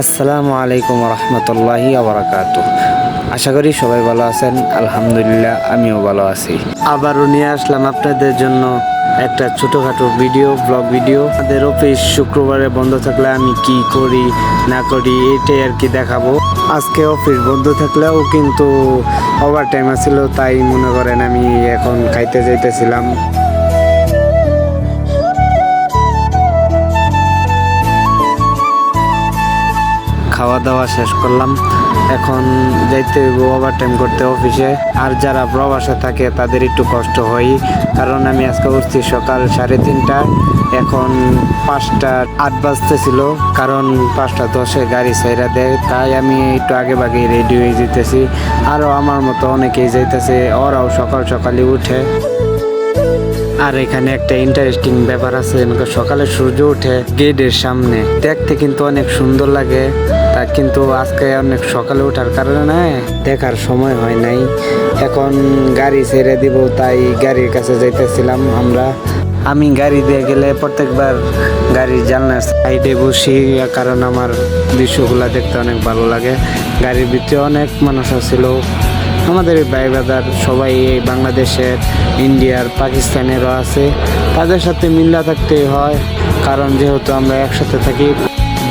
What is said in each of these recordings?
আসসালামু আলাইকুম রহমতুল্লাহি বারাকাতুহ। আশা করি সবাই ভালো আছেন। আলহামদুলিল্লাহ আমিও ভালো আছি। আবারও নিয়ে আসলাম আপনাদের জন্য একটা ছোটোখাটো ব্লগ ভিডিও। আমাদের অফিস শুক্রবারে বন্ধ থাকলে আমি কি করি না করি এটাই আর কি দেখাবো। আজকে অফিস বন্ধ থাকলেও কিন্তু ওভার টাইম আছিল, তাই মনে করেন আমি এখন খাইতে যাইতেছিলাম। খাওয়া দাওয়া শেষ করলাম, এখন যাইতে হইব ওভার টাইম করতে অফিসে। আর যারা প্রবাসে থাকে তাদের একটু কষ্ট হয়, কারণ আমি আজকে উঠছি সকাল 3:30টায়, এখন 5:08 বাজতেছিল, কারণ 5:10 গাড়ি ছাইরা দেয়, তাই আমি একটু আগে ভাগে রেডি হয়ে যেতেছি। আরও আমার মতো অনেকেই যাইতেছে, ওরাও সকাল সকালে উঠে। আর এখানে একটা ইন্টারেস্টিং ব্যাপার আছে, সকালে সূর্য উঠে গেটের সামনে দেখতে কিন্তু অনেক সুন্দর লাগে। তা কিন্তু আজকে অনেক সকালে ওঠার কারণে দেখার সময় হয় নাই। এখন গাড়ি ছেড়ে দিব, তাই গাড়ির কাছে যাইতেছিলাম আমরা। আমি গাড়ি দিয়ে গেলে প্রত্যেকবার গাড়ির জানলার সাইডে বসি, কারণ আমার দৃশ্যগুলো দেখতে অনেক ভালো লাগে। গাড়ির ভিতরে অনেক মানুষ আছিল, আমাদের ভাই ব্রাদার সবাই বাংলাদেশের, ইন্ডিয়ার, পাকিস্তানেরও আছে। তাদের সাথে মিল্লা থাকতেই হয়, কারণ যেহেতু আমরা একসাথে থাকি।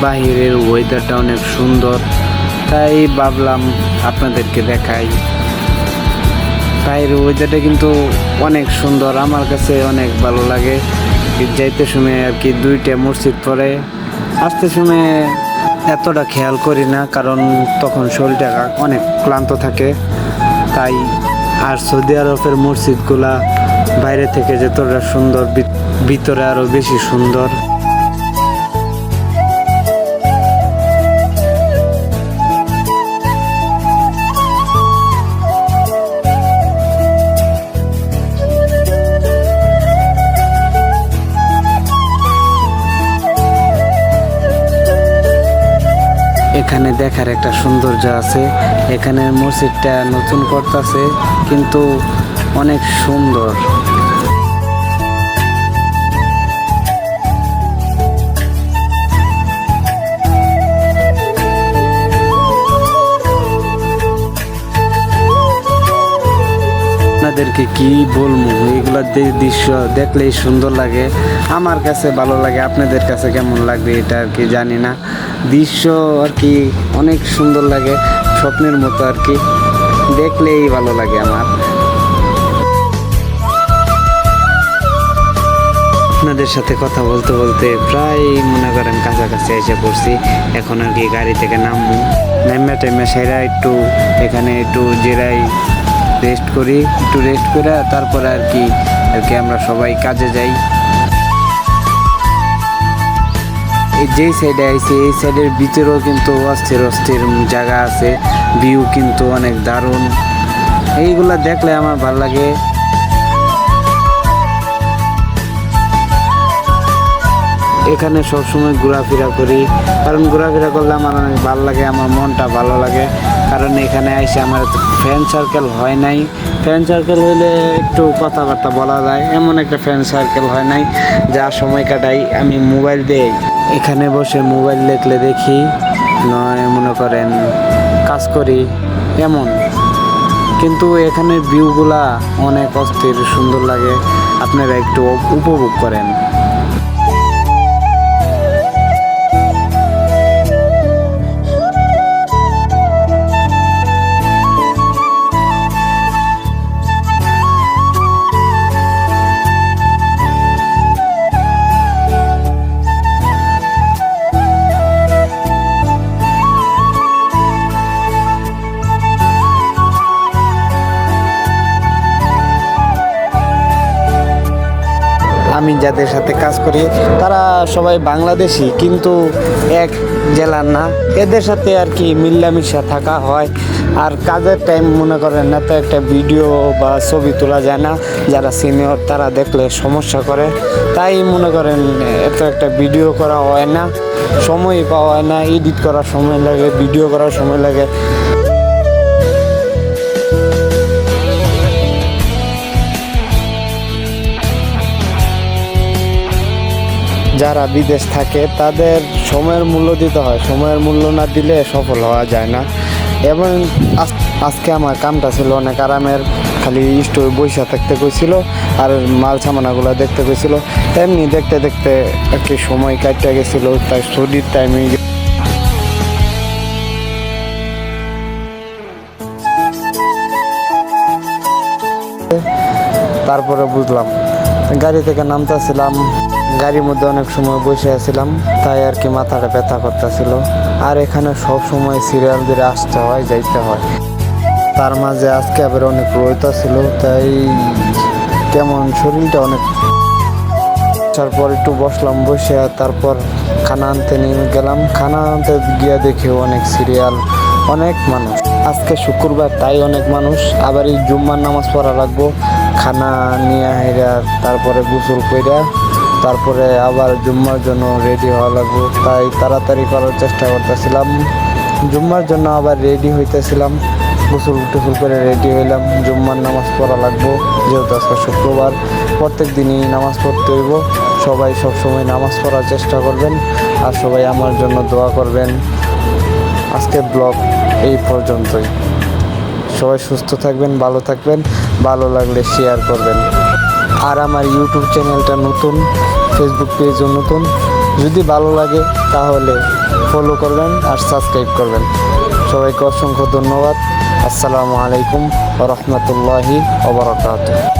বাহিরের ওয়েদারটা অনেক সুন্দর, তাই ভাবলাম আপনাদেরকে দেখাই। বাইরের ওয়েদারটা কিন্তু অনেক সুন্দর, আমার কাছে অনেক ভালো লাগে। যাইতে সময় আর কি 2টা মসজিদ পড়ে, আসতে সময় এতটা খেয়াল করি না, কারণ তখন শরীরটা অনেক ক্লান্ত থাকে। তাই আর সৌদি আরবের মসজিদগুলা বাইরে থেকে যতটা সুন্দর, ভিতরে আরও বেশি সুন্দর। এখানে দেখার একটা সৌন্দর্য আছে। এখানে মসজিদটা নতুন করতেছে, কিন্তু অনেক সুন্দর। আপনাদেরকে কি বলবো, এগুলা দৃশ্য দেখলেই সুন্দর লাগে, আমার কাছে ভালো লাগে। আপনাদের কাছে কেমন লাগবে এটা আর কি জানি না। দৃশ্য আর কি অনেক সুন্দর লাগে, স্বপ্নের মতো আর কি, দেখলেই ভালো লাগে আমার। আপনাদের সাথে কথা বলতে বলতে প্রায় মনে করেন কাছাকাছি এসে পড়ছি। এখন আর কি গাড়ি থেকে নামবো, নেমে সেরা একটু এখানে একটু জিরাই, রেস্ট করি, একটু রেস্ট করে তারপরে আর কি আমরা সবাই কাজে যাই। এই যেই সাইডে আইছি এই সাইডের ভিতরেও কিন্তু অস্থির অস্থির জায়গা আছে, ভিউ কিন্তু অনেক দারুণ। এইগুলা দেখলে আমার ভালো লাগে। এখানে সবসময় ঘোরাফেরা করি, কারণ ঘোরাফেরা করলে আমার অনেক ভালো লাগে, আমার মনটা ভালো লাগে। কারণ এখানে এসে আমার ফ্রেন্ড সার্কেল হয় নাই। ফ্রেন্ড সার্কেল হইলে একটু কথাবার্তা বলা যায়, এমন একটা ফ্রেন্ড সার্কেল হয় নাই। যা সময় কাটাই আমি মোবাইল দিই, এখানে বসে মোবাইল দেখি, নয় মনে করেন কাজ করি এমন। কিন্তু এখানে ভিউগুলা অনেক অস্থির সুন্দর লাগে, আপনারা একটু উপভোগ করেন। আমি যাদের সাথে কাজ করি তারা সবাই বাংলাদেশি, কিন্তু এক জেলার না। এদের সাথে আর কি মিল্লামিশা থাকা হয়। আর কাজের টাইম মনে করেন এত একটা ভিডিও বা ছবি তোলা যায় না, যারা সিনিয়র তারা দেখলে সমস্যা করে। তাই মনে করেন এত একটা ভিডিও করা হয় না, সময় পাওয়া হয় না, এডিট করার সময় লাগে, ভিডিও করার সময় লাগে। যারা বিদেশ থাকে তাদের সময়ের মূল্য দিতে হয়, সময়ের মূল্য না দিলে সফল হওয়া যায় না। এবং আজকে আমার কামটা ছিল অনেক আরামের, খালি স্টোরে বসে থাকতে কইছিল আর মাল সামানাগুলো দেখতে কইছিল। এমনি দেখতে দেখতে একটি সময় কাটতে গেছিলো, তাই স্টাডির টাইমে তারপরে বুঝলাম, গাড়ি থেকে নামতেছিলাম, গাড়ির মধ্যে অনেক সময় বসে আছিলাম, তাই আর কি মাথাটা ব্যথা করতেছিল। আর এখানে সব সময় সিরিয়াল ধরে আসতে হয়, যাইতে হয়। তার মাঝে আজকে আবার অনেক রোদ ছিল, তাই কেমন শরীরটা অনেক। তারপর একটু বসলাম, বসে তারপর খানা আনতে নিয়ে গেলাম। খানা আনতে গিয়ে দেখি অনেক সিরিয়াল, অনেক মানুষ। আজকে শুক্রবার, তাই অনেক মানুষ। আবার এই জুম্মার নামাজ পড়া লাগবো, খানা নিয়ে হাইরা তারপরে গোসল কইরা তারপরে আবার জুম্মার জন্য রেডি হওয়া লাগবো। তাই তাড়াতাড়ি করার চেষ্টা করতেছিলাম। জুম্মার জন্য আবার রেডি হইতেছিলাম, গোসল টোসল করে রেডি হইলাম। জুম্মার নামাজ পড়া লাগবো, যেহেতু আজকে শুক্রবার, প্রত্যেক দিনই নামাজ পড়তে হইব। সবাই সবসময় নামাজ পড়ার চেষ্টা করবেন আর সবাই আমার জন্য দোয়া করবেন। আজকের ব্লগ এই পর্যন্তই। সবাই সুস্থ থাকবেন, ভালো থাকবেন, ভালো লাগলে শেয়ার করবেন। আর আমার ইউটিউব চ্যানেলটা নতুন, ফেসবুক পেজও নতুন, যদি ভালো লাগে তাহলে ফলো করবেন আর সাবস্ক্রাইব করবেন। সবাইকে অসংখ্য ধন্যবাদ। আসসালামু আলাইকুম ওয়া রাহমাতুল্লাহি ওয়া বারাকাতুহু।